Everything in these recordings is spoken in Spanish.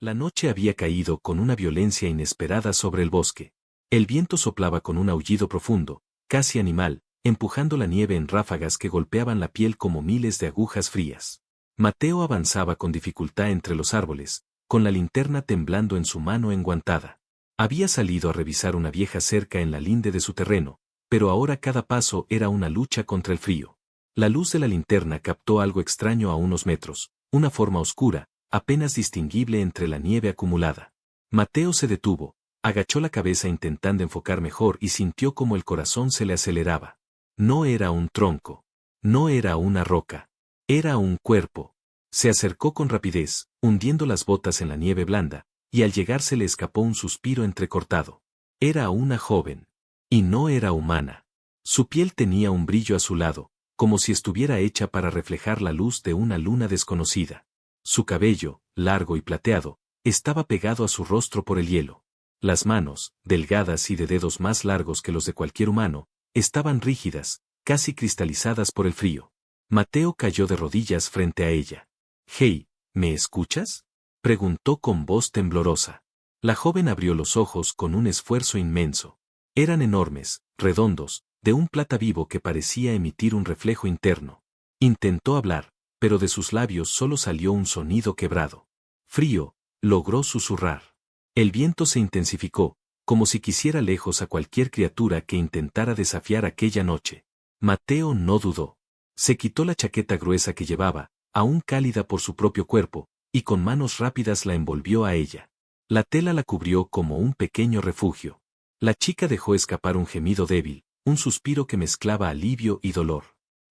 La noche había caído con una violencia inesperada sobre el bosque. El viento soplaba con un aullido profundo, casi animal, empujando la nieve en ráfagas que golpeaban la piel como miles de agujas frías. Mateo avanzaba con dificultad entre los árboles, con la linterna temblando en su mano enguantada. Había salido a revisar una vieja cerca en la linde de su terreno, pero ahora cada paso era una lucha contra el frío. La luz de la linterna captó algo extraño a unos metros, una forma oscura, apenas distinguible entre la nieve acumulada. Mateo se detuvo, agachó la cabeza intentando enfocar mejor y sintió como el corazón se le aceleraba. No era un tronco. No era una roca. Era un cuerpo. Se acercó con rapidez, hundiendo las botas en la nieve blanda, y al llegar se le escapó un suspiro entrecortado. Era una joven. Y no era humana. Su piel tenía un brillo azulado, como si estuviera hecha para reflejar la luz de una luna desconocida. Su cabello, largo y plateado, estaba pegado a su rostro por el hielo. Las manos, delgadas y de dedos más largos que los de cualquier humano, estaban rígidas, casi cristalizadas por el frío. Mateo cayó de rodillas frente a ella. «Hey, ¿me escuchas?», preguntó con voz temblorosa. La joven abrió los ojos con un esfuerzo inmenso. Eran enormes, redondos, de un plata vivo que parecía emitir un reflejo interno. Intentó hablar, pero de sus labios solo salió un sonido quebrado. «Frío», logró susurrar. El viento se intensificó, como si quisiera lejos a cualquier criatura que intentara desafiar aquella noche. Mateo no dudó. Se quitó la chaqueta gruesa que llevaba, aún cálida por su propio cuerpo, y con manos rápidas la envolvió a ella. La tela la cubrió como un pequeño refugio. La chica dejó escapar un gemido débil, un suspiro que mezclaba alivio y dolor.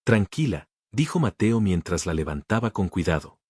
«Tranquila», dijo Mateo mientras la levantaba con cuidado.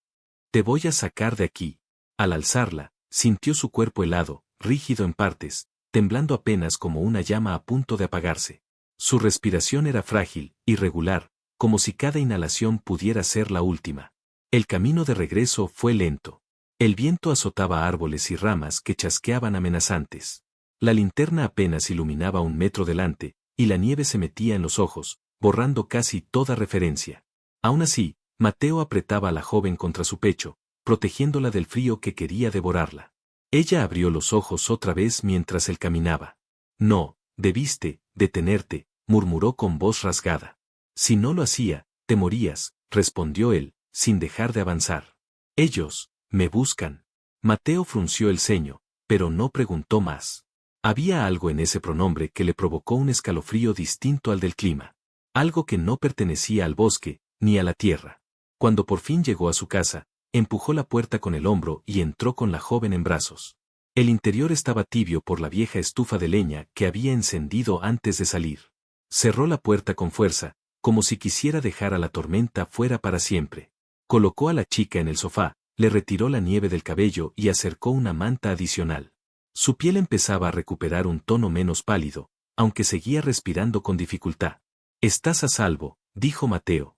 «Te voy a sacar de aquí». Al alzarla, sintió su cuerpo helado, rígido en partes, temblando apenas como una llama a punto de apagarse. Su respiración era frágil, irregular, como si cada inhalación pudiera ser la última. El camino de regreso fue lento. El viento azotaba árboles y ramas que chasqueaban amenazantes. La linterna apenas iluminaba 1 metro delante, y la nieve se metía en los ojos, borrando casi toda referencia. Aún así, Mateo apretaba a la joven contra su pecho, protegiéndola del frío que quería devorarla. Ella abrió los ojos otra vez mientras él caminaba. «No, debiste detenerte», murmuró con voz rasgada. «Si no lo hacía, te morías», respondió él, sin dejar de avanzar. «Ellos me buscan». Mateo frunció el ceño, pero no preguntó más. Había algo en ese pronombre que le provocó un escalofrío distinto al del clima. Algo que no pertenecía al bosque, ni a la tierra. Cuando por fin llegó a su casa, empujó la puerta con el hombro y entró con la joven en brazos. El interior estaba tibio por la vieja estufa de leña que había encendido antes de salir. Cerró la puerta con fuerza, como si quisiera dejar a la tormenta fuera para siempre. Colocó a la chica en el sofá, le retiró la nieve del cabello y acercó una manta adicional. Su piel empezaba a recuperar un tono menos pálido, aunque seguía respirando con dificultad. «Estás a salvo», dijo Mateo.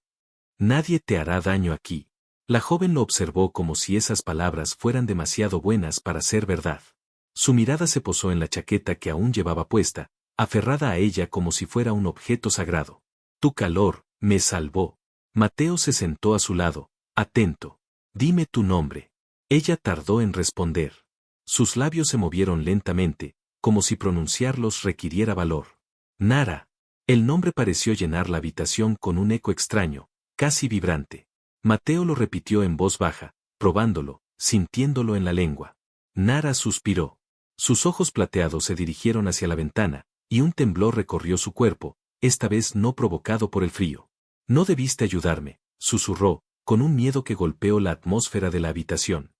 «Nadie te hará daño aquí». La joven lo observó como si esas palabras fueran demasiado buenas para ser verdad. Su mirada se posó en la chaqueta que aún llevaba puesta, aferrada a ella como si fuera un objeto sagrado. «Tu calor me salvó». Mateo se sentó a su lado, atento. «Dime tu nombre». Ella tardó en responder. Sus labios se movieron lentamente, como si pronunciarlos requiriera valor. «Nara». El nombre pareció llenar la habitación con un eco extraño, casi vibrante. Mateo lo repitió en voz baja, probándolo, sintiéndolo en la lengua. Nara suspiró. Sus ojos plateados se dirigieron hacia la ventana, y un temblor recorrió su cuerpo, esta vez no provocado por el frío. «No debiste ayudarme», susurró, con un miedo que golpeó la atmósfera de la habitación.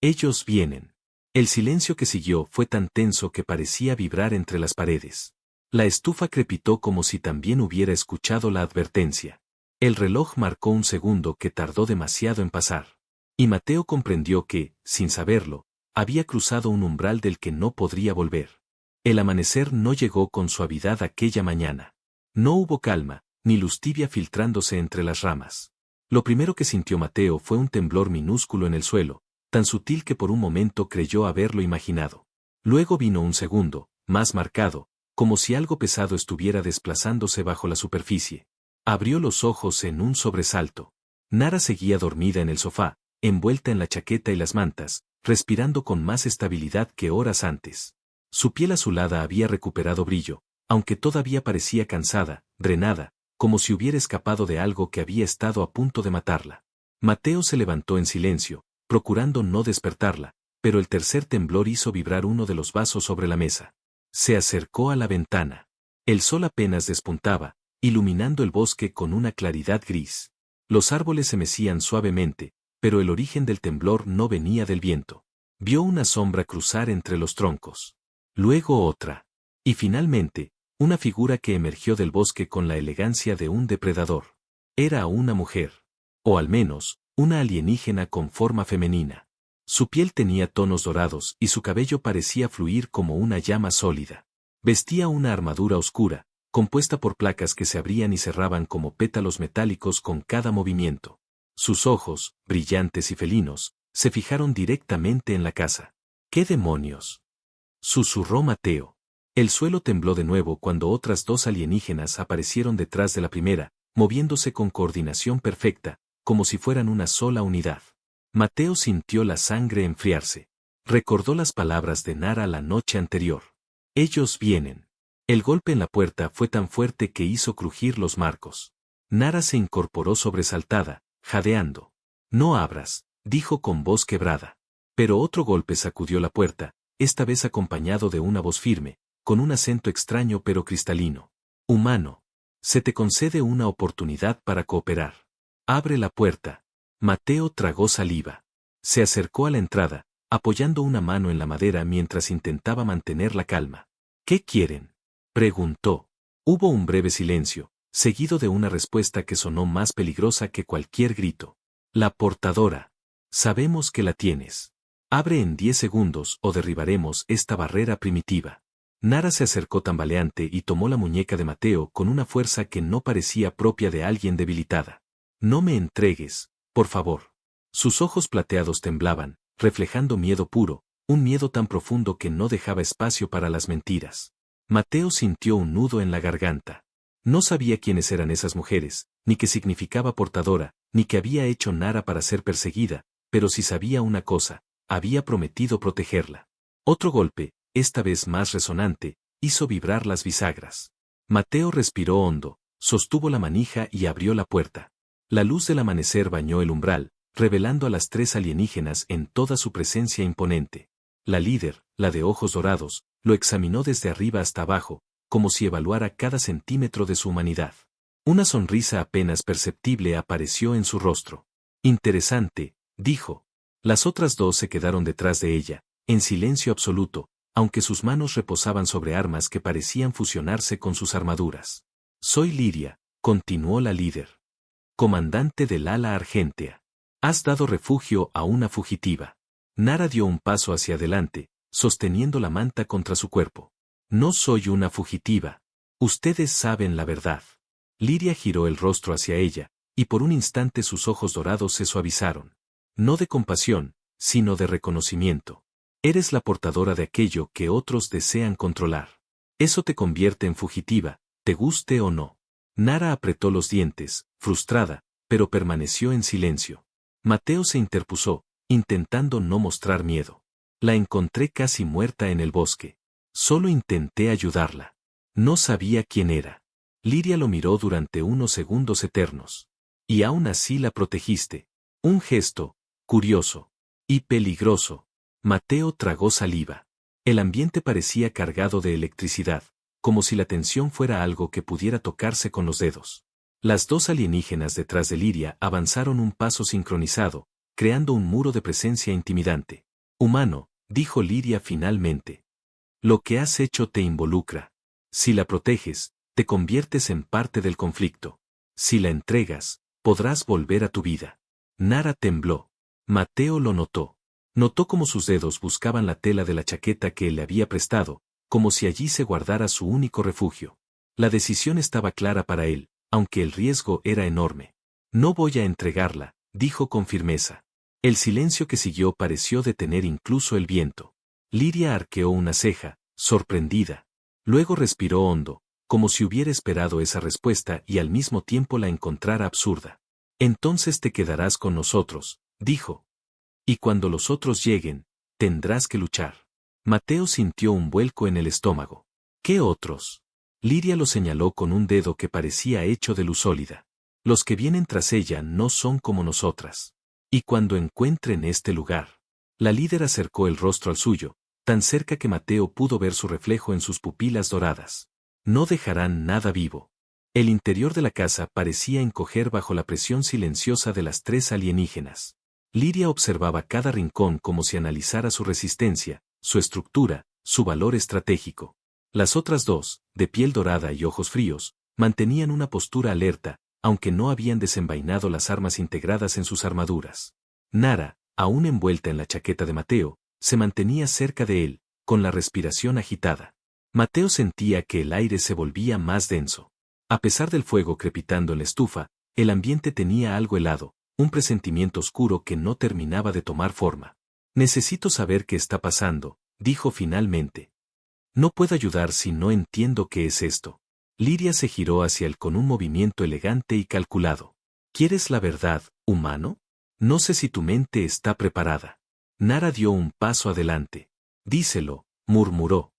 «Ellos vienen». El silencio que siguió fue tan tenso que parecía vibrar entre las paredes. La estufa crepitó como si también hubiera escuchado la advertencia. El reloj marcó un segundo que tardó demasiado en pasar. Y Mateo comprendió que, sin saberlo, había cruzado un umbral del que no podría volver. El amanecer no llegó con suavidad aquella mañana. No hubo calma, ni luz tibia filtrándose entre las ramas. Lo primero que sintió Mateo fue un temblor minúsculo en el suelo, tan sutil que por un momento creyó haberlo imaginado. Luego vino un segundo, más marcado, como si algo pesado estuviera desplazándose bajo la superficie. Abrió los ojos en un sobresalto. Nara seguía dormida en el sofá, envuelta en la chaqueta y las mantas, respirando con más estabilidad que horas antes. Su piel azulada había recuperado brillo, aunque todavía parecía cansada, drenada, como si hubiera escapado de algo que había estado a punto de matarla. Mateo se levantó en silencio, procurando no despertarla, pero el tercer temblor hizo vibrar uno de los vasos sobre la mesa. Se acercó a la ventana. El sol apenas despuntaba, iluminando el bosque con una claridad gris. Los árboles se mecían suavemente, pero el origen del temblor no venía del viento. Vio una sombra cruzar entre los troncos. Luego otra. Y finalmente, una figura que emergió del bosque con la elegancia de un depredador. Era una mujer. O al menos, una alienígena con forma femenina. Su piel tenía tonos dorados y su cabello parecía fluir como una llama sólida. Vestía una armadura oscura, compuesta por placas que se abrían y cerraban como pétalos metálicos con cada movimiento. Sus ojos, brillantes y felinos, se fijaron directamente en la casa. ¿Qué demonios?, susurró Mateo. El suelo tembló de nuevo cuando otras dos alienígenas aparecieron detrás de la primera, moviéndose con coordinación perfecta, como si fueran una sola unidad. Mateo sintió la sangre enfriarse. Recordó las palabras de Nara la noche anterior. Ellos vienen. El golpe en la puerta fue tan fuerte que hizo crujir los marcos. Nara se incorporó sobresaltada, jadeando. No abras, dijo con voz quebrada. Pero otro golpe sacudió la puerta, esta vez acompañado de una voz firme, con un acento extraño pero cristalino. Humano. Se te concede una oportunidad para cooperar. Abre la puerta. Mateo tragó saliva. Se acercó a la entrada, apoyando una mano en la madera mientras intentaba mantener la calma. ¿Qué quieren?, preguntó. Hubo un breve silencio, seguido de una respuesta que sonó más peligrosa que cualquier grito. La portadora. Sabemos que la tienes. Abre en 10 segundos o derribaremos esta barrera primitiva. Nara se acercó tambaleante y tomó la muñeca de Mateo con una fuerza que no parecía propia de alguien debilitada. No me entregues, por favor. Sus ojos plateados temblaban, reflejando miedo puro, un miedo tan profundo que no dejaba espacio para las mentiras. Mateo sintió un nudo en la garganta. No sabía quiénes eran esas mujeres, ni qué significaba portadora, ni qué había hecho Nara para ser perseguida, pero sí sabía una cosa: había prometido protegerla. Otro golpe, esta vez más resonante, hizo vibrar las bisagras. Mateo respiró hondo, sostuvo la manija y abrió la puerta. La luz del amanecer bañó el umbral, revelando a las tres alienígenas en toda su presencia imponente. La líder, la de ojos dorados, lo examinó desde arriba hasta abajo, como si evaluara cada centímetro de su humanidad. Una sonrisa apenas perceptible apareció en su rostro. Interesante, dijo. Las otras dos se quedaron detrás de ella, en silencio absoluto, aunque sus manos reposaban sobre armas que parecían fusionarse con sus armaduras. Soy Liria, continuó la líder. Comandante del ala argentea. Has dado refugio a una fugitiva. Nara dio un paso hacia adelante, sosteniendo la manta contra su cuerpo. No soy una fugitiva. Ustedes saben la verdad. Liria giró el rostro hacia ella, y por un instante sus ojos dorados se suavizaron. No de compasión, sino de reconocimiento. Eres la portadora de aquello que otros desean controlar. Eso te convierte en fugitiva, te guste o no. Nara apretó los dientes, frustrada, pero permaneció en silencio. Mateo se interpuso, intentando no mostrar miedo. La encontré casi muerta en el bosque. Solo intenté ayudarla. No sabía quién era. Liria lo miró durante unos segundos eternos. Y aún así la protegiste. Un gesto, curioso. Y peligroso. Mateo tragó saliva. El ambiente parecía cargado de electricidad, como si la tensión fuera algo que pudiera tocarse con los dedos. Las dos alienígenas detrás de Liria avanzaron un paso sincronizado, creando un muro de presencia intimidante. Humano, dijo Liria finalmente. Lo que has hecho te involucra. Si la proteges, te conviertes en parte del conflicto. Si la entregas, podrás volver a tu vida. Nara tembló. Mateo lo notó. Notó cómo sus dedos buscaban la tela de la chaqueta que él le había prestado, como si allí se guardara su único refugio. La decisión estaba clara para él, aunque el riesgo era enorme. No voy a entregarla, dijo con firmeza. El silencio que siguió pareció detener incluso el viento. Liria arqueó una ceja, sorprendida. Luego respiró hondo, como si hubiera esperado esa respuesta y al mismo tiempo la encontrara absurda. Entonces te quedarás con nosotros, dijo. Y cuando los otros lleguen, tendrás que luchar. Mateo sintió un vuelco en el estómago. ¿Qué otros? Liria lo señaló con un dedo que parecía hecho de luz sólida. Los que vienen tras ella no son como nosotras. Y cuando encuentren este lugar. La líder acercó el rostro al suyo, tan cerca que Mateo pudo ver su reflejo en sus pupilas doradas. No dejarán nada vivo. El interior de la casa parecía encoger bajo la presión silenciosa de las 3 alienígenas. Liria observaba cada rincón como si analizara su resistencia, su estructura, su valor estratégico. Las otras 2, de piel dorada y ojos fríos, mantenían una postura alerta, aunque no habían desenvainado las armas integradas en sus armaduras. Nara, aún envuelta en la chaqueta de Mateo, se mantenía cerca de él, con la respiración agitada. Mateo sentía que el aire se volvía más denso. A pesar del fuego crepitando en la estufa, el ambiente tenía algo helado, un presentimiento oscuro que no terminaba de tomar forma. Necesito saber qué está pasando, dijo finalmente. No puedo ayudar si no entiendo qué es esto. Liria se giró hacia él con un movimiento elegante y calculado. ¿Quieres la verdad, humano? No sé si tu mente está preparada. Nara dio un paso adelante. Díselo, murmuró.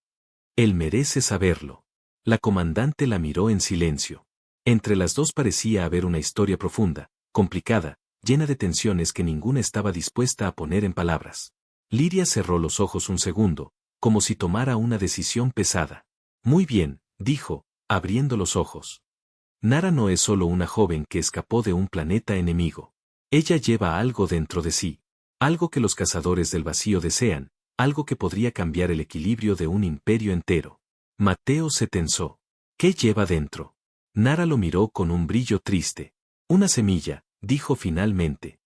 Él merece saberlo. La comandante la miró en silencio. Entre las dos parecía haber una historia profunda, complicada, llena de tensiones que ninguna estaba dispuesta a poner en palabras. Liria cerró los ojos un segundo, como si tomara una decisión pesada. Muy bien, dijo, abriendo los ojos. Nara no es solo una joven que escapó de un planeta enemigo. Ella lleva algo dentro de sí. Algo que los cazadores del vacío desean, algo que podría cambiar el equilibrio de un imperio entero. Mateo se tensó. ¿Qué lleva dentro? Nara lo miró con un brillo triste. Una semilla, dijo finalmente.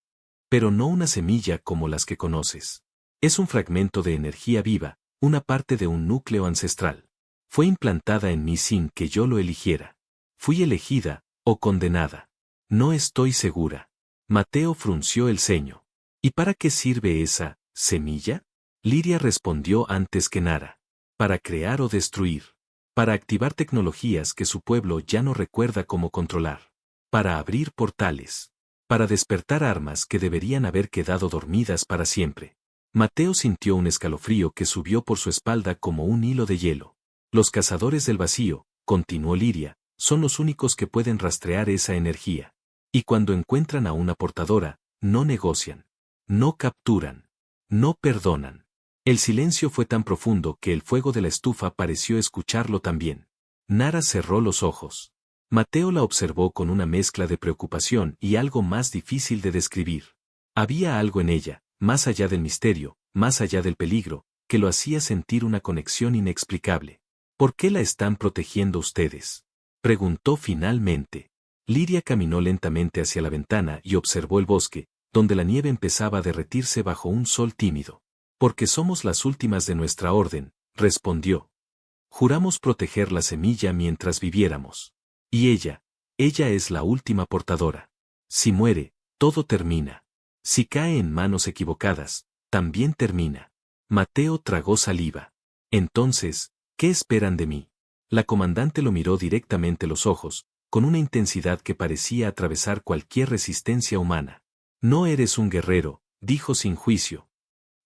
Pero no una semilla como las que conoces. Es un fragmento de energía viva, una parte de un núcleo ancestral. Fue implantada en mí sin que yo lo eligiera. ¿Fui elegida, o condenada? No estoy segura. Mateo frunció el ceño. ¿Y para qué sirve esa semilla? Liria respondió antes que Nara. Para crear o destruir. Para activar tecnologías que su pueblo ya no recuerda cómo controlar. Para abrir portales. Para despertar armas que deberían haber quedado dormidas para siempre. Mateo sintió un escalofrío que subió por su espalda como un hilo de hielo. Los cazadores del vacío, continuó Liria, son los únicos que pueden rastrear esa energía. Y cuando encuentran a una portadora, no negocian. No capturan. No perdonan. El silencio fue tan profundo que el fuego de la estufa pareció escucharlo también. Nara cerró los ojos. Mateo la observó con una mezcla de preocupación y algo más difícil de describir. Había algo en ella, más allá del misterio, más allá del peligro, que lo hacía sentir una conexión inexplicable. ¿Por qué la están protegiendo ustedes? Preguntó finalmente. Liria caminó lentamente hacia la ventana y observó el bosque, donde la nieve empezaba a derretirse bajo un sol tímido. Porque somos las últimas de nuestra orden, respondió. Juramos proteger la semilla mientras viviéramos. Y ella es la última portadora. Si muere, todo termina. Si cae en manos equivocadas, también termina. Mateo tragó saliva. Entonces, ¿qué esperan de mí? La comandante lo miró directamente los ojos, con una intensidad que parecía atravesar cualquier resistencia humana. No eres un guerrero, dijo sin juicio.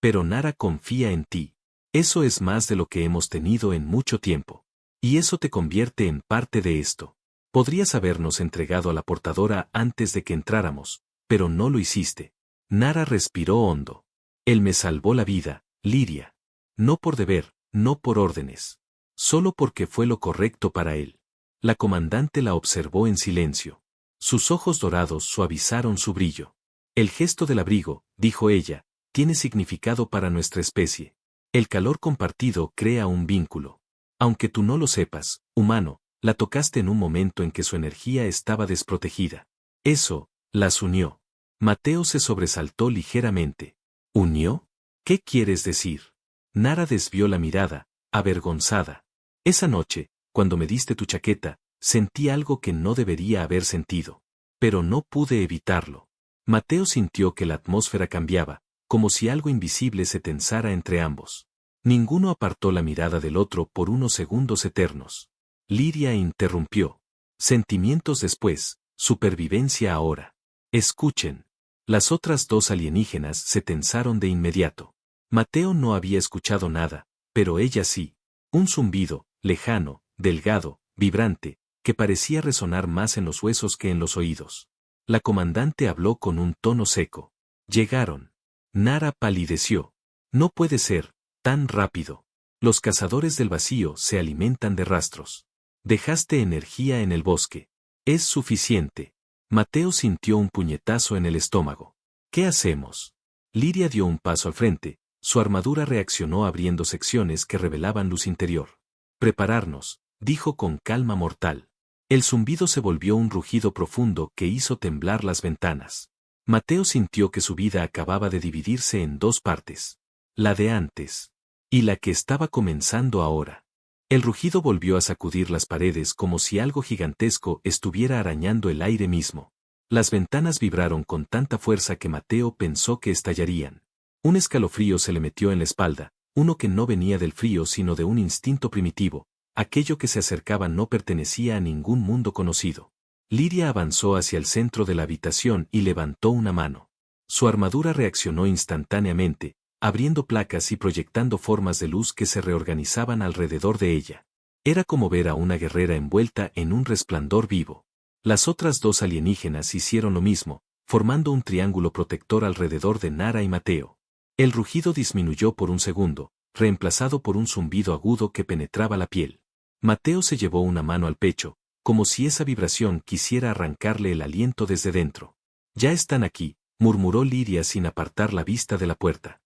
Pero Nara confía en ti. Eso es más de lo que hemos tenido en mucho tiempo. Y eso te convierte en parte de esto. Podrías habernos entregado a la portadora antes de que entráramos, pero no lo hiciste. Nara respiró hondo. Él me salvó la vida, Liria. No por deber, no por órdenes. Solo porque fue lo correcto para él. La comandante la observó en silencio. Sus ojos dorados suavizaron su brillo. El gesto del abrigo, dijo ella, tiene significado para nuestra especie. El calor compartido crea un vínculo. Aunque tú no lo sepas, humano, la tocaste en un momento en que su energía estaba desprotegida. Eso, las unió. Mateo se sobresaltó ligeramente. ¿Unió? ¿Qué quieres decir? Nara desvió la mirada, avergonzada. Esa noche, cuando me diste tu chaqueta, sentí algo que no debería haber sentido. Pero no pude evitarlo. Mateo sintió que la atmósfera cambiaba, como si algo invisible se tensara entre ambos. Ninguno apartó la mirada del otro por unos segundos eternos. Liria interrumpió. Sentimientos después, supervivencia ahora. Escuchen. Las otras 2 alienígenas se tensaron de inmediato. Mateo no había escuchado nada, pero ella sí. Un zumbido, lejano, delgado, vibrante, que parecía resonar más en los huesos que en los oídos. La comandante habló con un tono seco. Llegaron. Nara palideció. No puede ser, tan rápido. Los cazadores del vacío se alimentan de rastros. Dejaste energía en el bosque. Es suficiente. Mateo sintió un puñetazo en el estómago. ¿Qué hacemos? Liria dio un paso al frente. Su armadura reaccionó abriendo secciones que revelaban luz interior. Prepararnos, dijo con calma mortal. El zumbido se volvió un rugido profundo que hizo temblar las ventanas. Mateo sintió que su vida acababa de dividirse en dos partes. La de antes. Y la que estaba comenzando ahora. El rugido volvió a sacudir las paredes como si algo gigantesco estuviera arañando el aire mismo. Las ventanas vibraron con tanta fuerza que Mateo pensó que estallarían. Un escalofrío se le metió en la espalda, uno que no venía del frío sino de un instinto primitivo. Aquello que se acercaba no pertenecía a ningún mundo conocido. Liria avanzó hacia el centro de la habitación y levantó una mano. Su armadura reaccionó instantáneamente, abriendo placas y proyectando formas de luz que se reorganizaban alrededor de ella. Era como ver a una guerrera envuelta en un resplandor vivo. Las otras dos alienígenas hicieron lo mismo, formando un triángulo protector alrededor de Nara y Mateo. El rugido disminuyó por un segundo, reemplazado por un zumbido agudo que penetraba la piel. Mateo se llevó una mano al pecho, como si esa vibración quisiera arrancarle el aliento desde dentro. Ya están aquí, murmuró Liria sin apartar la vista de la puerta.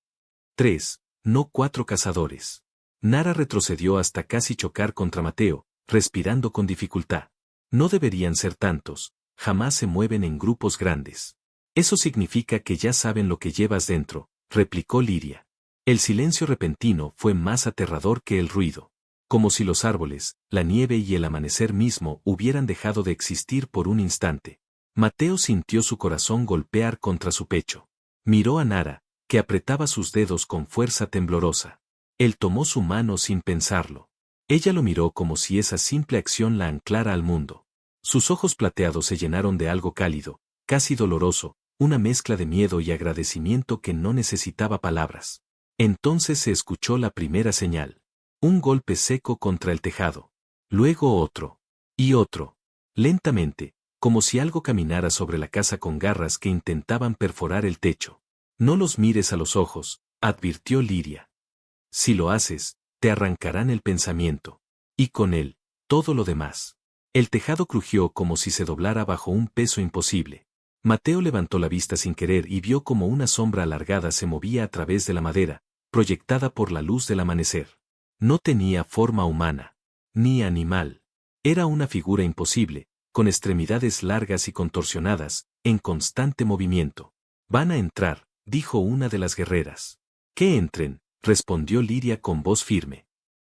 3, no 4 cazadores. Nara retrocedió hasta casi chocar contra Mateo, respirando con dificultad. No deberían ser tantos, jamás se mueven en grupos grandes. Eso significa que ya saben lo que llevas dentro, replicó Liria. El silencio repentino fue más aterrador que el ruido. Como si los árboles, la nieve y el amanecer mismo hubieran dejado de existir por un instante. Mateo sintió su corazón golpear contra su pecho. Miró a Nara, que apretaba sus dedos con fuerza temblorosa. Él tomó su mano sin pensarlo. Ella lo miró como si esa simple acción la anclara al mundo. Sus ojos plateados se llenaron de algo cálido, casi doloroso, una mezcla de miedo y agradecimiento que no necesitaba palabras. Entonces se escuchó la primera señal. Un golpe seco contra el tejado. Luego otro. Y otro. Lentamente, como si algo caminara sobre la casa con garras que intentaban perforar el techo. No los mires a los ojos, advirtió Liria. Si lo haces, te arrancarán el pensamiento. Y con él, todo lo demás. El tejado crujió como si se doblara bajo un peso imposible. Mateo levantó la vista sin querer y vio como una sombra alargada se movía a través de la madera, proyectada por la luz del amanecer. No tenía forma humana, ni animal. Era una figura imposible, con extremidades largas y contorsionadas, en constante movimiento. Van a entrar, dijo una de las guerreras. Que entren, respondió Liria con voz firme.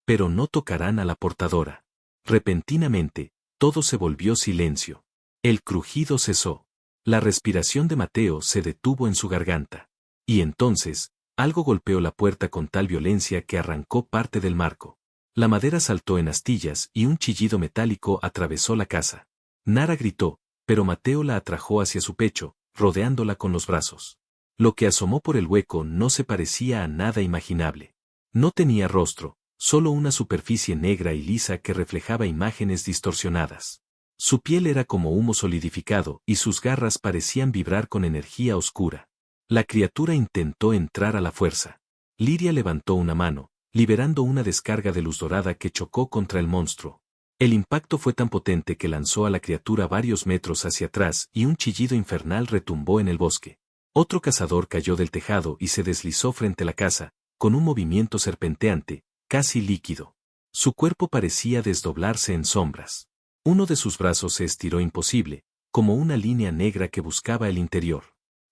Pero no tocarán a la portadora. Repentinamente, todo se volvió silencio. El crujido cesó. La respiración de Mateo se detuvo en su garganta. Y entonces, algo golpeó la puerta con tal violencia que arrancó parte del marco. La madera saltó en astillas y un chillido metálico atravesó la casa. Nara gritó, pero Mateo la atrajo hacia su pecho, rodeándola con los brazos. Lo que asomó por el hueco no se parecía a nada imaginable. No tenía rostro, solo una superficie negra y lisa que reflejaba imágenes distorsionadas. Su piel era como humo solidificado y sus garras parecían vibrar con energía oscura. La criatura intentó entrar a la fuerza. Liria levantó una mano, liberando una descarga de luz dorada que chocó contra el monstruo. El impacto fue tan potente que lanzó a la criatura varios metros hacia atrás y un chillido infernal retumbó en el bosque. Otro cazador cayó del tejado y se deslizó frente a la casa, con un movimiento serpenteante, casi líquido. Su cuerpo parecía desdoblarse en sombras. Uno de sus brazos se estiró imposible, como una línea negra que buscaba el interior.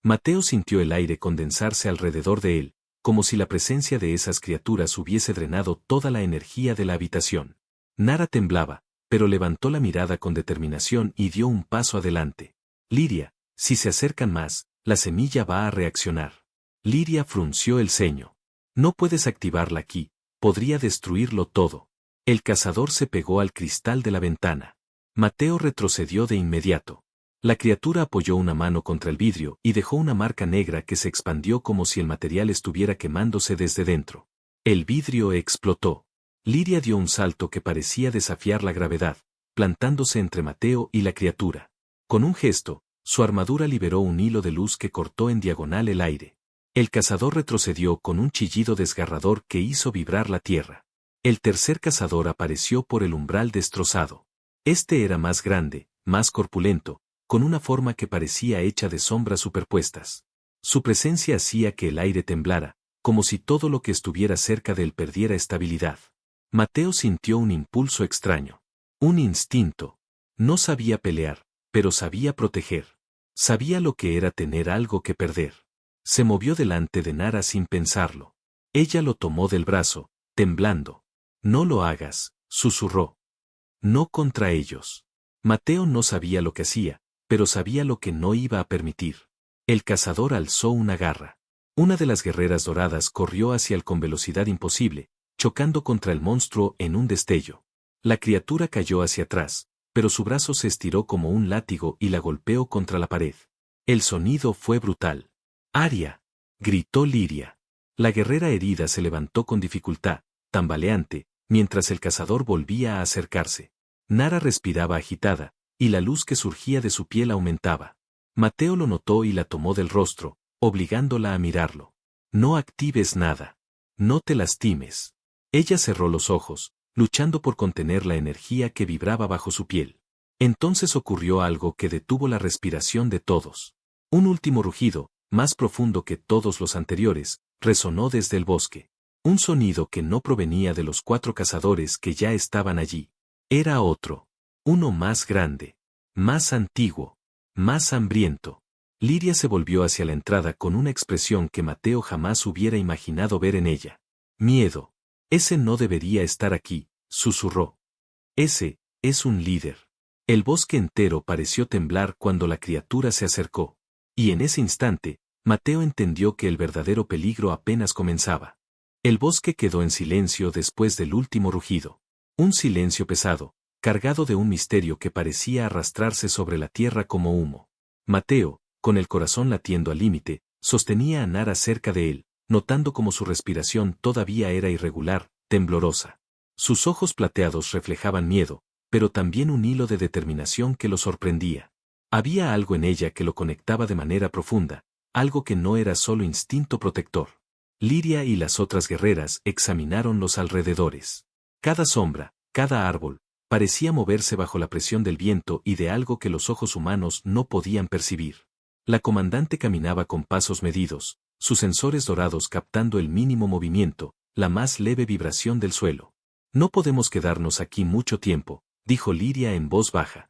Mateo sintió el aire condensarse alrededor de él, como si la presencia de esas criaturas hubiese drenado toda la energía de la habitación. Nara temblaba, pero levantó la mirada con determinación y dio un paso adelante. Liria, si se acercan más, la semilla va a reaccionar. Liria frunció el ceño. No puedes activarla aquí, podría destruirlo todo. El cazador se pegó al cristal de la ventana. Mateo retrocedió de inmediato. La criatura apoyó una mano contra el vidrio y dejó una marca negra que se expandió como si el material estuviera quemándose desde dentro. El vidrio explotó. Liria dio un salto que parecía desafiar la gravedad, plantándose entre Mateo y la criatura. Con un gesto, su armadura liberó un hilo de luz que cortó en diagonal el aire. El cazador retrocedió con un chillido desgarrador que hizo vibrar la tierra. El tercer cazador apareció por el umbral destrozado. Este era más grande, más corpulento, con una forma que parecía hecha de sombras superpuestas. Su presencia hacía que el aire temblara, como si todo lo que estuviera cerca de él perdiera estabilidad. Mateo sintió un impulso extraño. Un instinto. No sabía pelear, pero sabía proteger. Sabía lo que era tener algo que perder. Se movió delante de Nara sin pensarlo. Ella lo tomó del brazo, temblando. No lo hagas, susurró. No contra ellos. Mateo no sabía lo que hacía, pero sabía lo que no iba a permitir. El cazador alzó una garra. Una de las guerreras doradas corrió hacia él con velocidad imposible, chocando contra el monstruo en un destello. La criatura cayó hacia atrás, pero su brazo se estiró como un látigo y la golpeó contra la pared. El sonido fue brutal. ¡Aria! Gritó Liria. La guerrera herida se levantó con dificultad, tambaleante, mientras el cazador volvía a acercarse. Nara respiraba agitada, y la luz que surgía de su piel aumentaba. Mateo lo notó y la tomó del rostro, obligándola a mirarlo. No actives nada. No te lastimes. Ella cerró los ojos, luchando por contener la energía que vibraba bajo su piel. Entonces ocurrió algo que detuvo la respiración de todos. Un último rugido, más profundo que todos los anteriores, resonó desde el bosque. Un sonido que no provenía de los 4 cazadores que ya estaban allí. Era otro. Uno más grande. Más antiguo. Más hambriento. Liria se volvió hacia la entrada con una expresión que Mateo jamás hubiera imaginado ver en ella. Miedo. Ese no debería estar aquí, susurró. Ese es un líder. El bosque entero pareció temblar cuando la criatura se acercó. Y en ese instante, Mateo entendió que el verdadero peligro apenas comenzaba. El bosque quedó en silencio después del último rugido. Un silencio pesado, cargado de un misterio que parecía arrastrarse sobre la tierra como humo. Mateo, con el corazón latiendo al límite, sostenía a Nara cerca de él, notando como su respiración todavía era irregular, temblorosa. Sus ojos plateados reflejaban miedo, pero también un hilo de determinación que lo sorprendía. Había algo en ella que lo conectaba de manera profunda, algo que no era solo instinto protector. Liria y las otras guerreras examinaron los alrededores. Cada sombra, cada árbol, parecía moverse bajo la presión del viento y de algo que los ojos humanos no podían percibir. La comandante caminaba con pasos medidos, sus sensores dorados captando el mínimo movimiento, la más leve vibración del suelo. No podemos quedarnos aquí mucho tiempo, dijo Liria en voz baja.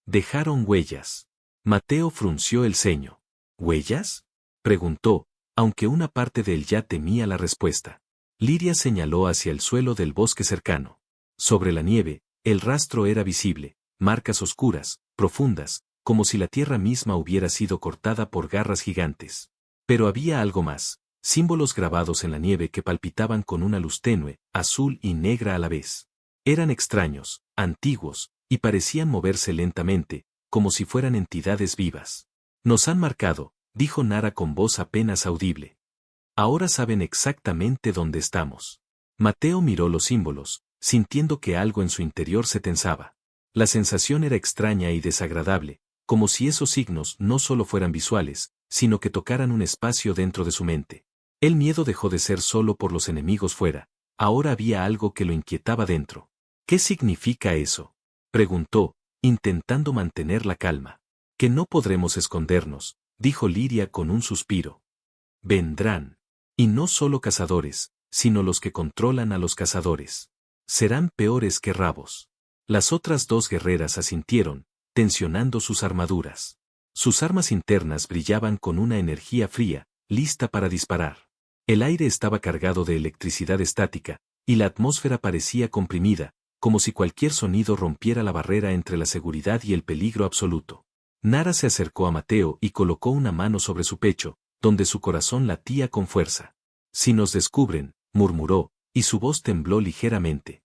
Dejaron huellas. Mateo frunció el ceño. ¿Huellas? Preguntó, aunque una parte de él ya temía la respuesta. Liria señaló hacia el suelo del bosque cercano. Sobre la nieve, el rastro era visible, marcas oscuras, profundas, como si la tierra misma hubiera sido cortada por garras gigantes. Pero había algo más, símbolos grabados en la nieve que palpitaban con una luz tenue, azul y negra a la vez. Eran extraños, antiguos, y parecían moverse lentamente, como si fueran entidades vivas. Nos han marcado, dijo Nara con voz apenas audible. Ahora saben exactamente dónde estamos. Mateo miró los símbolos, sintiendo que algo en su interior se tensaba. La sensación era extraña y desagradable, como si esos signos no solo fueran visuales, sino que tocaran un espacio dentro de su mente. El miedo dejó de ser solo por los enemigos fuera, ahora había algo que lo inquietaba dentro. ¿Qué significa eso?, preguntó, intentando mantener la calma. Que no podremos escondernos, dijo Liria con un suspiro. Vendrán. Y no solo cazadores, sino los que controlan a los cazadores. Serán peores que rabos. Las otras 2 guerreras asintieron, tensionando sus armaduras. Sus armas internas brillaban con una energía fría, lista para disparar. El aire estaba cargado de electricidad estática, y la atmósfera parecía comprimida, como si cualquier sonido rompiera la barrera entre la seguridad y el peligro absoluto. Nara se acercó a Mateo y colocó una mano sobre su pecho, donde su corazón latía con fuerza. Si nos descubren, murmuró, y su voz tembló ligeramente.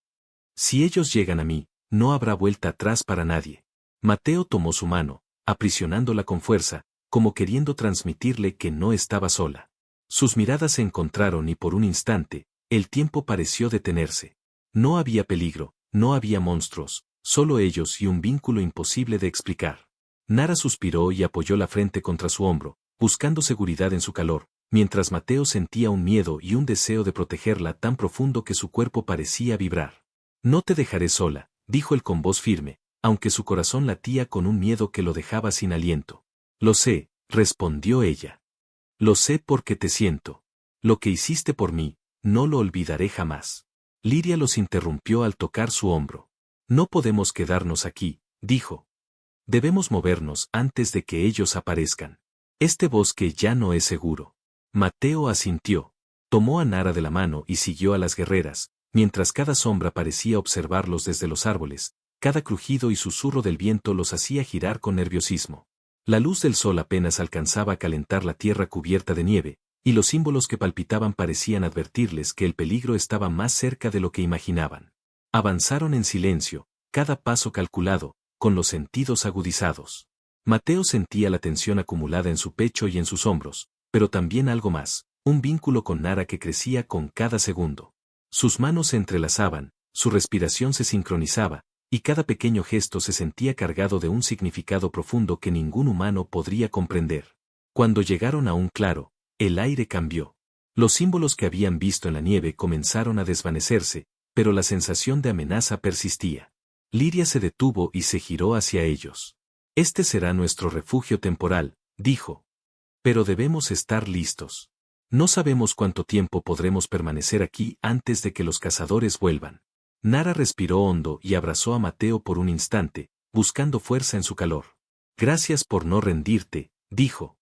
Si ellos llegan a mí, no habrá vuelta atrás para nadie. Mateo tomó su mano, aprisionándola con fuerza, como queriendo transmitirle que no estaba sola. Sus miradas se encontraron y por un instante, el tiempo pareció detenerse. No había peligro, no había monstruos, solo ellos y un vínculo imposible de explicar. Nara suspiró y apoyó la frente contra su hombro, buscando seguridad en su calor, mientras Mateo sentía un miedo y un deseo de protegerla tan profundo que su cuerpo parecía vibrar. No te dejaré sola, dijo él con voz firme, aunque su corazón latía con un miedo que lo dejaba sin aliento. Lo sé, respondió ella. Lo sé porque te siento. Lo que hiciste por mí, no lo olvidaré jamás. Liria los interrumpió al tocar su hombro. No podemos quedarnos aquí, dijo. Debemos movernos antes de que ellos aparezcan. Este bosque ya no es seguro. Mateo asintió. Tomó a Nara de la mano y siguió a las guerreras, mientras cada sombra parecía observarlos desde los árboles, cada crujido y susurro del viento los hacía girar con nerviosismo. La luz del sol apenas alcanzaba a calentar la tierra cubierta de nieve, y los símbolos que palpitaban parecían advertirles que el peligro estaba más cerca de lo que imaginaban. Avanzaron en silencio, cada paso calculado, con los sentidos agudizados. Mateo sentía la tensión acumulada en su pecho y en sus hombros, pero también algo más, un vínculo con Nara que crecía con cada segundo. Sus manos se entrelazaban, su respiración se sincronizaba, y cada pequeño gesto se sentía cargado de un significado profundo que ningún humano podría comprender. Cuando llegaron a un claro, el aire cambió. Los símbolos que habían visto en la nieve comenzaron a desvanecerse, pero la sensación de amenaza persistía. Liria se detuvo y se giró hacia ellos. Este será nuestro refugio temporal, dijo. Pero debemos estar listos. No sabemos cuánto tiempo podremos permanecer aquí antes de que los cazadores vuelvan. Nara respiró hondo y abrazó a Mateo por un instante, buscando fuerza en su calor. Gracias por no rendirte, dijo.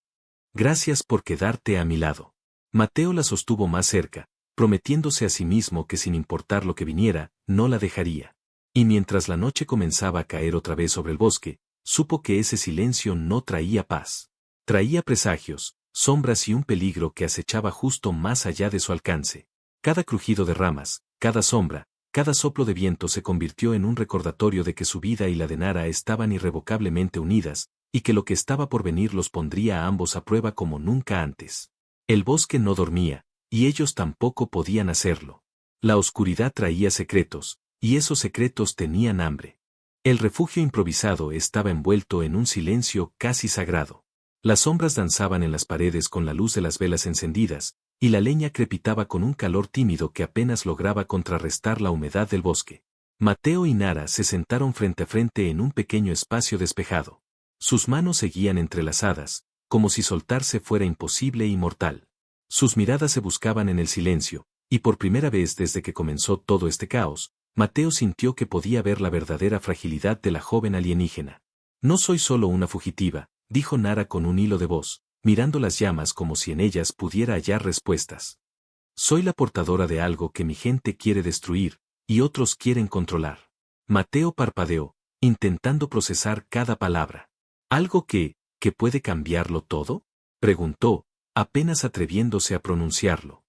Gracias por quedarte a mi lado. Mateo la sostuvo más cerca, prometiéndose a sí mismo que sin importar lo que viniera, no la dejaría. Y mientras la noche comenzaba a caer otra vez sobre el bosque, supo que ese silencio no traía paz. Traía presagios, sombras y un peligro que acechaba justo más allá de su alcance. Cada crujido de ramas, cada sombra, cada soplo de viento se convirtió en un recordatorio de que su vida y la de Nara estaban irrevocablemente unidas, y que lo que estaba por venir los pondría a ambos a prueba como nunca antes. El bosque no dormía, y ellos tampoco podían hacerlo. La oscuridad traía secretos, y esos secretos tenían hambre. El refugio improvisado estaba envuelto en un silencio casi sagrado. Las sombras danzaban en las paredes con la luz de las velas encendidas, y la leña crepitaba con un calor tímido que apenas lograba contrarrestar la humedad del bosque. Mateo y Nara se sentaron frente a frente en un pequeño espacio despejado. Sus manos seguían entrelazadas, como si soltarse fuera imposible y mortal. Sus miradas se buscaban en el silencio, y por primera vez desde que comenzó todo este caos, Mateo sintió que podía ver la verdadera fragilidad de la joven alienígena. No soy solo una fugitiva, dijo Nara con un hilo de voz, mirando las llamas como si en ellas pudiera hallar respuestas. Soy la portadora de algo que mi gente quiere destruir, y otros quieren controlar. Mateo parpadeó, intentando procesar cada palabra. ¿Algo que puede cambiarlo todo? Preguntó, apenas atreviéndose a pronunciarlo.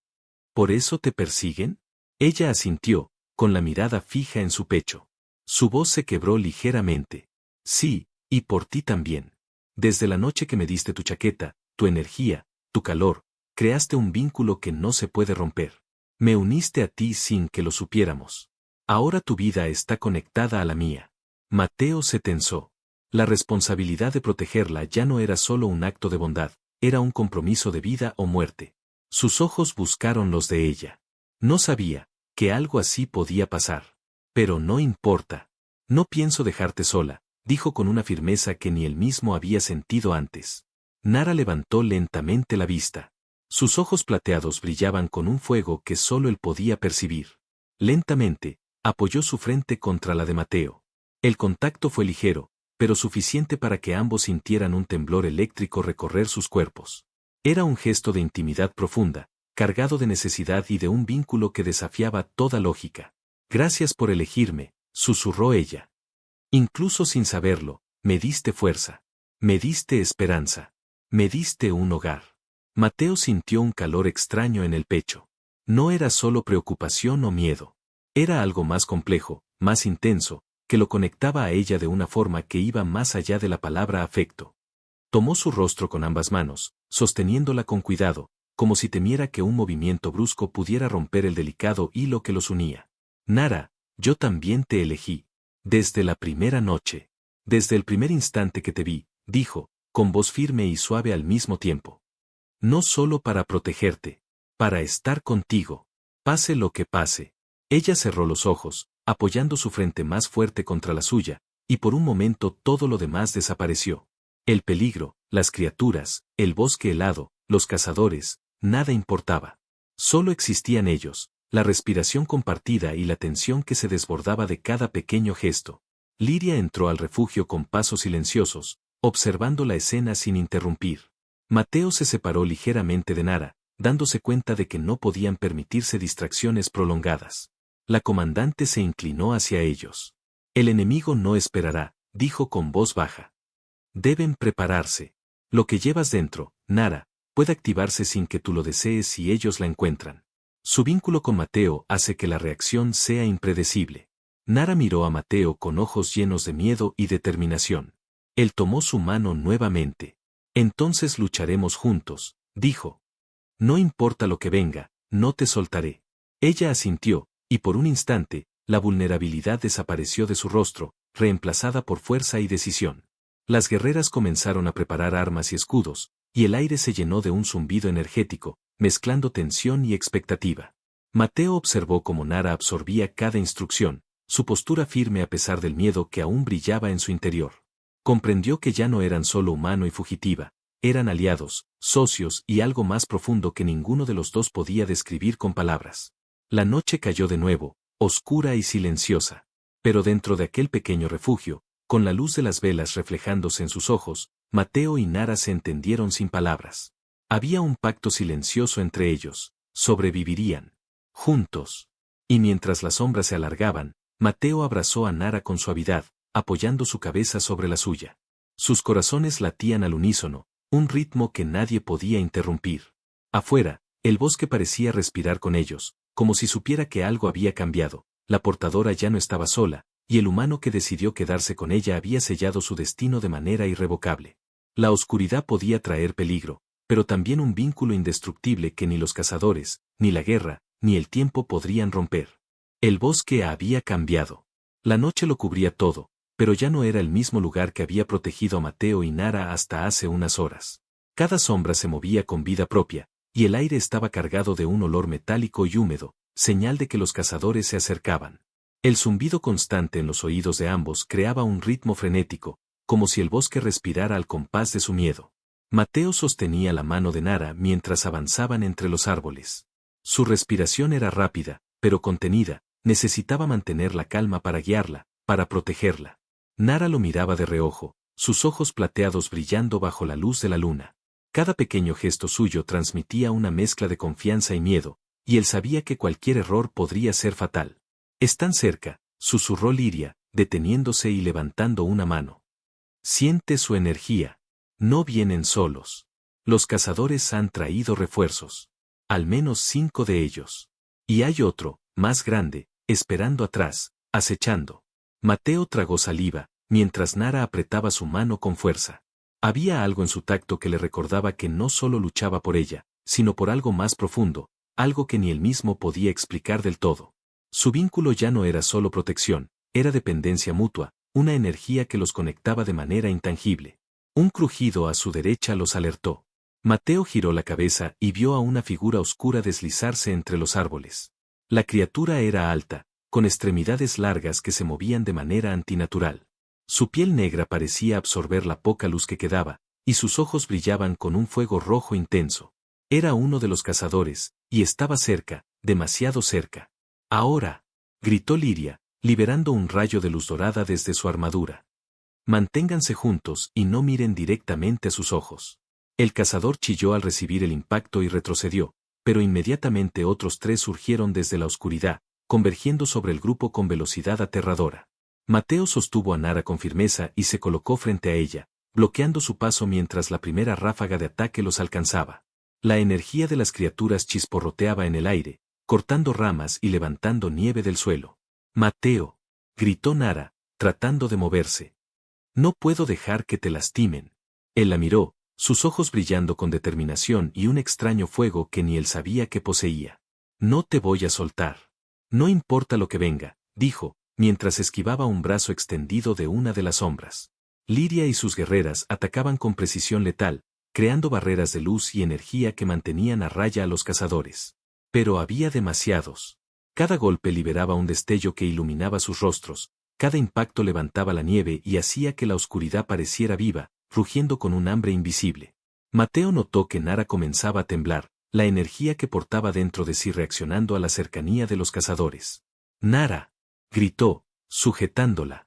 ¿Por eso te persiguen? Ella asintió, con la mirada fija en su pecho. Su voz se quebró ligeramente. Sí, y por ti también. Desde la noche que me diste tu chaqueta, tu energía, tu calor, creaste un vínculo que no se puede romper. Me uniste a ti sin que lo supiéramos. Ahora tu vida está conectada a la mía. Mateo se tensó. La responsabilidad de protegerla ya no era solo un acto de bondad, era un compromiso de vida o muerte. Sus ojos buscaron los de ella. No sabía que algo así podía pasar. Pero no importa. No pienso dejarte sola, dijo con una firmeza que ni él mismo había sentido antes. Nara levantó lentamente la vista. Sus ojos plateados brillaban con un fuego que solo él podía percibir. Lentamente, apoyó su frente contra la de Mateo. El contacto fue ligero, pero suficiente para que ambos sintieran un temblor eléctrico recorrer sus cuerpos. Era un gesto de intimidad profunda, cargado de necesidad y de un vínculo que desafiaba toda lógica. Gracias por elegirme, susurró ella. Incluso sin saberlo, me diste fuerza. Me diste esperanza. Me diste un hogar. Mateo sintió un calor extraño en el pecho. No era solo preocupación o miedo. Era algo más complejo, más intenso, que lo conectaba a ella de una forma que iba más allá de la palabra afecto. Tomó su rostro con ambas manos, sosteniéndola con cuidado, como si temiera que un movimiento brusco pudiera romper el delicado hilo que los unía. Nara, yo también te elegí. Desde la primera noche. Desde el primer instante que te vi, dijo, con voz firme y suave al mismo tiempo. No solo para protegerte, para estar contigo. Pase lo que pase. Ella cerró los ojos, apoyando su frente más fuerte contra la suya, y por un momento todo lo demás desapareció. El peligro, las criaturas, el bosque helado, los cazadores, nada importaba. Solo existían ellos, la respiración compartida y la tensión que se desbordaba de cada pequeño gesto. Liria entró al refugio con pasos silenciosos, observando la escena sin interrumpir. Mateo se separó ligeramente de Nara, dándose cuenta de que no podían permitirse distracciones prolongadas. La comandante se inclinó hacia ellos. El enemigo no esperará, dijo con voz baja. Deben prepararse. Lo que llevas dentro, Nara, puede activarse sin que tú lo desees si ellos la encuentran. Su vínculo con Mateo hace que la reacción sea impredecible. Nara miró a Mateo con ojos llenos de miedo y determinación. Él tomó su mano nuevamente. Entonces lucharemos juntos, dijo. No importa lo que venga, no te soltaré. Ella asintió, y por un instante, la vulnerabilidad desapareció de su rostro, reemplazada por fuerza y decisión. Las guerreras comenzaron a preparar armas y escudos, y el aire se llenó de un zumbido energético, mezclando tensión y expectativa. Mateo observó cómo Nara absorbía cada instrucción, su postura firme a pesar del miedo que aún brillaba en su interior. Comprendió que ya no eran solo humano y fugitiva, eran aliados, socios y algo más profundo que ninguno de los dos podía describir con palabras. La noche cayó de nuevo, oscura y silenciosa. Pero dentro de aquel pequeño refugio, con la luz de las velas reflejándose en sus ojos, Mateo y Nara se entendieron sin palabras. Había un pacto silencioso entre ellos, sobrevivirían. Juntos. Y mientras las sombras se alargaban, Mateo abrazó a Nara con suavidad, apoyando su cabeza sobre la suya. Sus corazones latían al unísono, un ritmo que nadie podía interrumpir. Afuera, el bosque parecía respirar con ellos, como si supiera que algo había cambiado, la portadora ya no estaba sola, y el humano que decidió quedarse con ella había sellado su destino de manera irrevocable. La oscuridad podía traer peligro, pero también un vínculo indestructible que ni los cazadores, ni la guerra, ni el tiempo podrían romper. El bosque había cambiado. La noche lo cubría todo, pero ya no era el mismo lugar que había protegido a Mateo y Nara hasta hace unas horas. Cada sombra se movía con vida propia, y el aire estaba cargado de un olor metálico y húmedo, señal de que los cazadores se acercaban. El zumbido constante en los oídos de ambos creaba un ritmo frenético, como si el bosque respirara al compás de su miedo. Mateo sostenía la mano de Nara mientras avanzaban entre los árboles. Su respiración era rápida, pero contenida, necesitaba mantener la calma para guiarla, para protegerla. Nara lo miraba de reojo, sus ojos plateados brillando bajo la luz de la luna. Cada pequeño gesto suyo transmitía una mezcla de confianza y miedo, y él sabía que cualquier error podría ser fatal. «Están cerca», susurró Liria, deteniéndose y levantando una mano. «Siente su energía. No vienen solos. Los cazadores han traído refuerzos. Al menos 5 de ellos. Y hay otro, más grande, esperando atrás, acechando». Mateo tragó saliva, mientras Nara apretaba su mano con fuerza. Había algo en su tacto que le recordaba que no solo luchaba por ella, sino por algo más profundo, algo que ni él mismo podía explicar del todo. Su vínculo ya no era solo protección, era dependencia mutua, una energía que los conectaba de manera intangible. Un crujido a su derecha los alertó. Mateo giró la cabeza y vio a una figura oscura deslizarse entre los árboles. La criatura era alta, con extremidades largas que se movían de manera antinatural. Su piel negra parecía absorber la poca luz que quedaba, y sus ojos brillaban con un fuego rojo intenso. Era uno de los cazadores, y estaba cerca, demasiado cerca. «Ahora», gritó Liria, liberando un rayo de luz dorada desde su armadura. «Manténganse juntos y no miren directamente a sus ojos». El cazador chilló al recibir el impacto y retrocedió, pero inmediatamente otros 3 surgieron desde la oscuridad, convergiendo sobre el grupo con velocidad aterradora. Mateo sostuvo a Nara con firmeza y se colocó frente a ella, bloqueando su paso mientras la primera ráfaga de ataque los alcanzaba. La energía de las criaturas chisporroteaba en el aire, cortando ramas y levantando nieve del suelo. «Mateo», gritó Nara, tratando de moverse. No puedo dejar que te lastimen. Él la miró, sus ojos brillando con determinación y un extraño fuego que ni él sabía que poseía. No te voy a soltar. No importa lo que venga, dijo, mientras esquivaba un brazo extendido de una de las sombras. Liria y sus guerreras atacaban con precisión letal, creando barreras de luz y energía que mantenían a raya a los cazadores. Pero había demasiados. Cada golpe liberaba un destello que iluminaba sus rostros, cada impacto levantaba la nieve y hacía que la oscuridad pareciera viva, rugiendo con un hambre invisible. Mateo notó que Nara comenzaba a temblar, la energía que portaba dentro de sí reaccionando a la cercanía de los cazadores. Nara, gritó, sujetándola.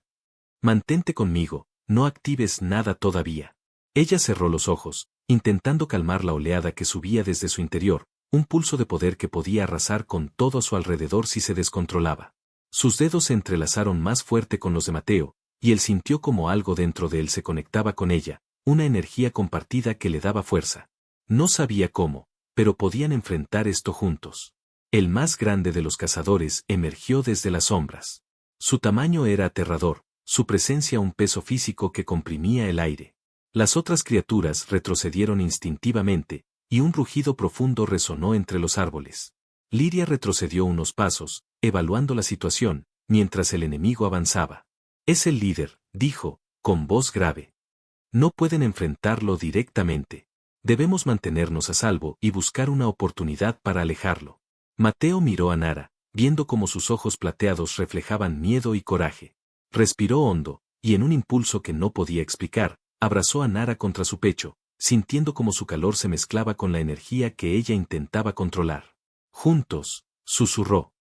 Mantente conmigo, no actives nada todavía. Ella cerró los ojos, intentando calmar la oleada que subía desde su interior, un pulso de poder que podía arrasar con todo a su alrededor si se descontrolaba. Sus dedos se entrelazaron más fuerte con los de Mateo, y él sintió como algo dentro de él se conectaba con ella, una energía compartida que le daba fuerza. No sabía cómo, pero podían enfrentar esto juntos. El más grande de los cazadores emergió desde las sombras. Su tamaño era aterrador, su presencia un peso físico que comprimía el aire. Las otras criaturas retrocedieron instintivamente, y un rugido profundo resonó entre los árboles. Liria retrocedió unos pasos, evaluando la situación, mientras el enemigo avanzaba. Es el líder, dijo, con voz grave. No pueden enfrentarlo directamente. Debemos mantenernos a salvo y buscar una oportunidad para alejarlo. Mateo miró a Nara, viendo cómo sus ojos plateados reflejaban miedo y coraje. Respiró hondo, y en un impulso que no podía explicar, abrazó a Nara contra su pecho, sintiendo como su calor se mezclaba con la energía que ella intentaba controlar. Juntos, susurró.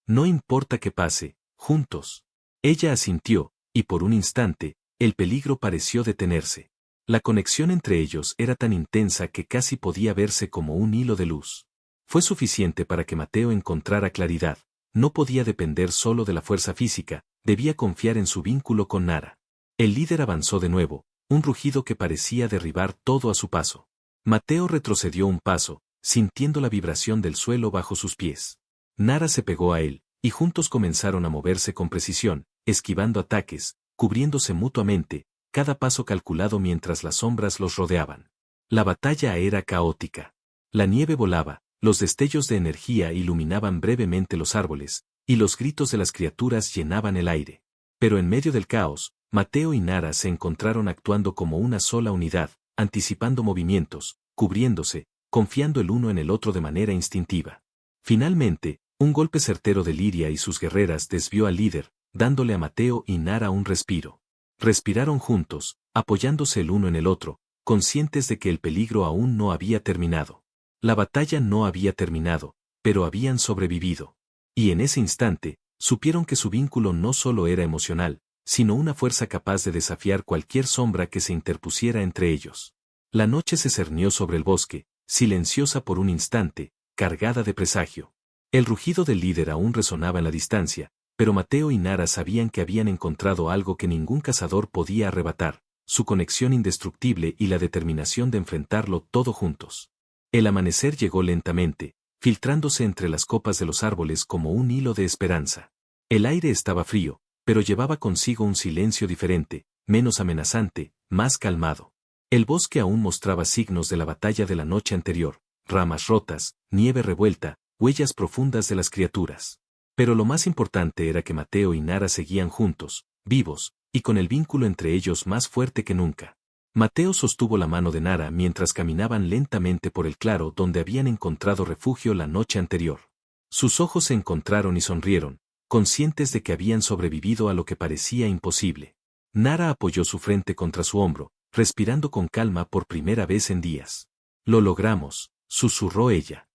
No importa qué pase, juntos. Ella asintió, y por un instante, el peligro pareció detenerse. La conexión entre ellos era tan intensa que casi podía verse como un hilo de luz. Fue suficiente para que Mateo encontrara claridad. No podía depender solo de la fuerza física, debía confiar en su vínculo con Nara. El líder avanzó de nuevo, un rugido que parecía derribar todo a su paso. Mateo retrocedió un paso, sintiendo la vibración del suelo bajo sus pies. Nara se pegó a él, y juntos comenzaron a moverse con precisión, esquivando ataques, cubriéndose mutuamente, cada paso calculado mientras las sombras los rodeaban. La batalla era caótica. La nieve volaba, los destellos de energía iluminaban brevemente los árboles, y los gritos de las criaturas llenaban el aire. Pero en medio del caos, Mateo y Nara se encontraron actuando como una sola unidad, anticipando movimientos, cubriéndose, confiando el uno en el otro de manera instintiva. Finalmente, un golpe certero de Liria y sus guerreras desvió al líder, dándole a Mateo y Nara un respiro. Respiraron juntos, apoyándose el uno en el otro, conscientes de que el peligro aún no había terminado. La batalla no había terminado, pero habían sobrevivido. Y en ese instante, supieron que su vínculo no solo era emocional, sino una fuerza capaz de desafiar cualquier sombra que se interpusiera entre ellos. La noche se cernió sobre el bosque, silenciosa por un instante, cargada de presagio. El rugido del líder aún resonaba en la distancia, pero Mateo y Nara sabían que habían encontrado algo que ningún cazador podía arrebatar, su conexión indestructible y la determinación de enfrentarlo todo juntos. El amanecer llegó lentamente, filtrándose entre las copas de los árboles como un hilo de esperanza. El aire estaba frío, pero llevaba consigo un silencio diferente, menos amenazante, más calmado. El bosque aún mostraba signos de la batalla de la noche anterior, ramas rotas, nieve revuelta, huellas profundas de las criaturas. Pero lo más importante era que Mateo y Nara seguían juntos, vivos, y con el vínculo entre ellos más fuerte que nunca. Mateo sostuvo la mano de Nara mientras caminaban lentamente por el claro donde habían encontrado refugio la noche anterior. Sus ojos se encontraron y sonrieron, conscientes de que habían sobrevivido a lo que parecía imposible. Nara apoyó su frente contra su hombro, respirando con calma por primera vez en días. Lo logramos, susurró ella.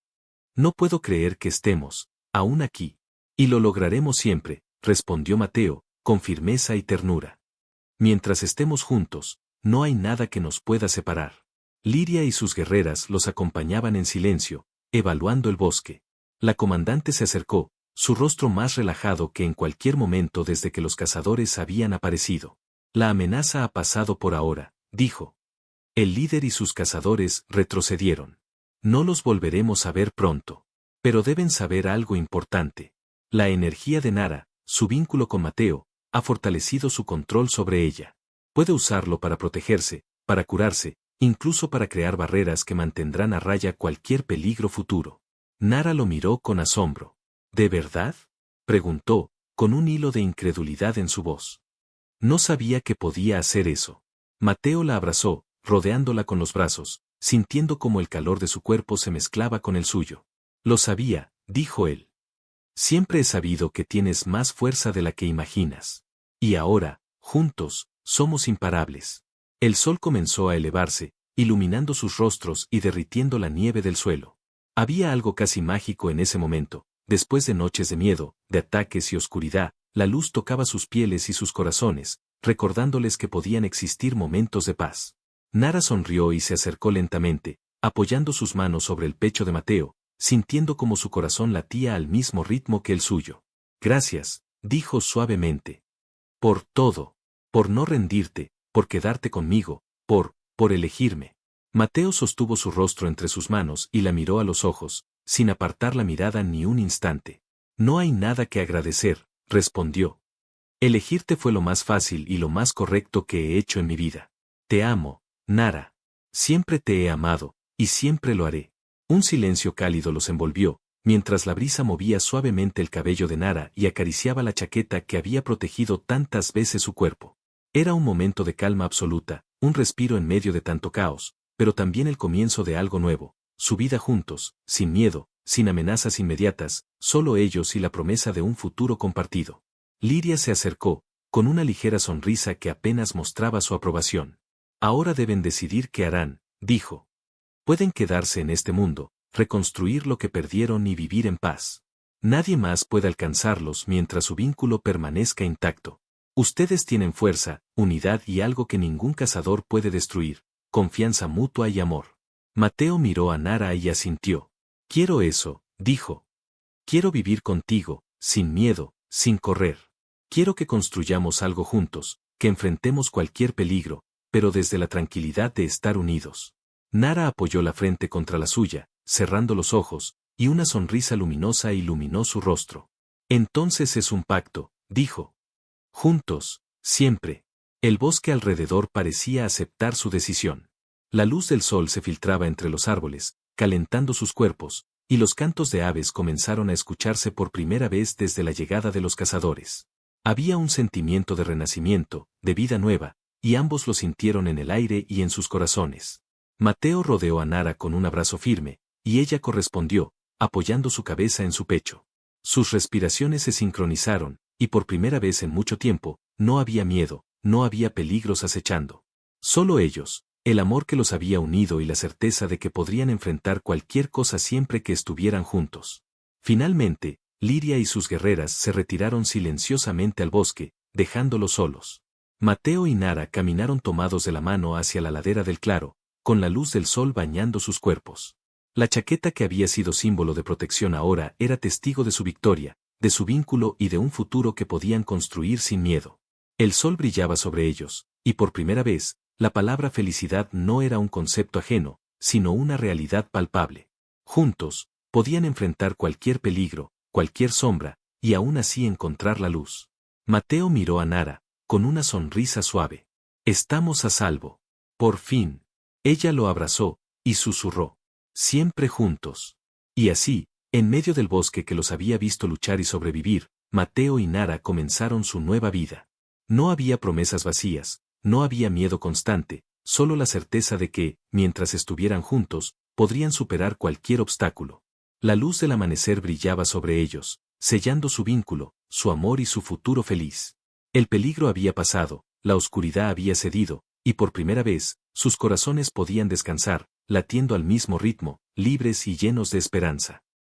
No puedo creer que estemos, aún aquí. Y lo lograremos siempre, respondió Mateo, con firmeza y ternura. Mientras estemos juntos, no hay nada que nos pueda separar. Liria y sus guerreras los acompañaban en silencio, evaluando el bosque. La comandante se acercó, su rostro más relajado que en cualquier momento desde que los cazadores habían aparecido. La amenaza ha pasado por ahora, dijo. El líder y sus cazadores retrocedieron. No los volveremos a ver pronto. Pero deben saber algo importante. La energía de Nara, su vínculo con Mateo, ha fortalecido su control sobre ella. Puede usarlo para protegerse, para curarse, incluso para crear barreras que mantendrán a raya cualquier peligro futuro. Nara lo miró con asombro. ¿De verdad?, preguntó, con un hilo de incredulidad en su voz. No sabía que podía hacer eso. Mateo la abrazó, rodeándola con los brazos, sintiendo como el calor de su cuerpo se mezclaba con el suyo. Lo sabía, dijo él. Siempre he sabido que tienes más fuerza de la que imaginas. Y ahora, juntos, somos imparables. El sol comenzó a elevarse, iluminando sus rostros y derritiendo la nieve del suelo. Había algo casi mágico en ese momento. Después de noches de miedo, de ataques y oscuridad, la luz tocaba sus pieles y sus corazones, recordándoles que podían existir momentos de paz. Nara sonrió y se acercó lentamente, apoyando sus manos sobre el pecho de Mateo, sintiendo como su corazón latía al mismo ritmo que el suyo. Gracias, dijo suavemente. Por todo. Por no rendirte, por quedarte conmigo, por elegirme. Mateo sostuvo su rostro entre sus manos y la miró a los ojos, sin apartar la mirada ni un instante. No hay nada que agradecer, respondió. Elegirte fue lo más fácil y lo más correcto que he hecho en mi vida. Te amo, Nara. Siempre te he amado, y siempre lo haré. Un silencio cálido los envolvió, mientras la brisa movía suavemente el cabello de Nara y acariciaba la chaqueta que había protegido tantas veces su cuerpo. Era un momento de calma absoluta, un respiro en medio de tanto caos, pero también el comienzo de algo nuevo, su vida juntos, sin miedo, sin amenazas inmediatas, solo ellos y la promesa de un futuro compartido. Liria se acercó, con una ligera sonrisa que apenas mostraba su aprobación. Ahora deben decidir qué harán, dijo. Pueden quedarse en este mundo, reconstruir lo que perdieron y vivir en paz. Nadie más puede alcanzarlos mientras su vínculo permanezca intacto. Ustedes tienen fuerza, unidad y algo que ningún cazador puede destruir, confianza mutua y amor. Mateo miró a Nara y asintió. Quiero eso, dijo. Quiero vivir contigo, sin miedo, sin correr. Quiero que construyamos algo juntos, que enfrentemos cualquier peligro, pero desde la tranquilidad de estar unidos. Nara apoyó la frente contra la suya, cerrando los ojos, y una sonrisa luminosa iluminó su rostro. Entonces es un pacto, dijo. Juntos, siempre. El bosque alrededor parecía aceptar su decisión. La luz del sol se filtraba entre los árboles, calentando sus cuerpos, y los cantos de aves comenzaron a escucharse por primera vez desde la llegada de los cazadores. Había un sentimiento de renacimiento, de vida nueva, y ambos lo sintieron en el aire y en sus corazones. Mateo rodeó a Nara con un abrazo firme, y ella correspondió, apoyando su cabeza en su pecho. Sus respiraciones se sincronizaron, y por primera vez en mucho tiempo, no había miedo, no había peligros acechando. Solo ellos, el amor que los había unido y la certeza de que podrían enfrentar cualquier cosa siempre que estuvieran juntos. Finalmente, Liria y sus guerreras se retiraron silenciosamente al bosque, dejándolos solos. Mateo y Nara caminaron tomados de la mano hacia la ladera del claro, con la luz del sol bañando sus cuerpos. La chaqueta que había sido símbolo de protección ahora era testigo de su victoria, de su vínculo y de un futuro que podían construir sin miedo. El sol brillaba sobre ellos, y por primera vez, la palabra felicidad no era un concepto ajeno, sino una realidad palpable. Juntos, podían enfrentar cualquier peligro, cualquier sombra, y aún así encontrar la luz. Mateo miró a Nara, con una sonrisa suave. Estamos a salvo. Por fin. Ella lo abrazó, y susurró. Siempre juntos. Y así, en medio del bosque que los había visto luchar y sobrevivir, Mateo y Nara comenzaron su nueva vida. No había promesas vacías, no había miedo constante, solo la certeza de que, mientras estuvieran juntos, podrían superar cualquier obstáculo. La luz del amanecer brillaba sobre ellos, sellando su vínculo, su amor y su futuro feliz. El peligro había pasado, la oscuridad había cedido, y por primera vez, sus corazones podían descansar, latiendo al mismo ritmo, libres y llenos de esperanza.